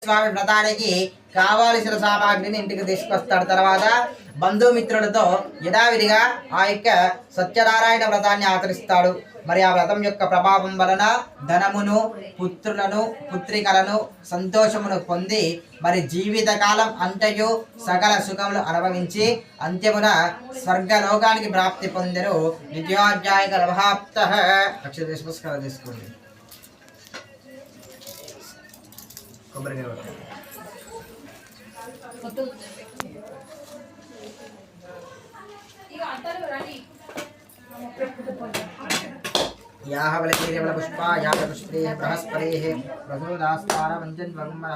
స్వామి వ్రతానికి కావాల్సిన సామాగ్రిని ఇంటికి తీసుకొస్తాడు. తర్వాత బంధుమిత్రులతో యథావిధిగా ఆ యొక్క సత్యనారాయణ వ్రతాన్ని ఆచరిస్తాడు. మరి ఆ వ్రతం యొక్క ప్రభావం వలన ధనమును, పుత్రులను, పుత్రికలను, సంతోషమును పొంది మరి జీవితకాలం అంతయు సకల సుఖములు అనుభవించి అంత్యమున స్వర్గలోకానికి ప్రాప్తి పొందరు. విద్యాధ్యాయ లభాప్త నమస్కారం తీసుకోండి. याः बलपुष्पा या पुष्पे बृहस्पतेः प्रसोदास्तारवञ्जन्वन्मः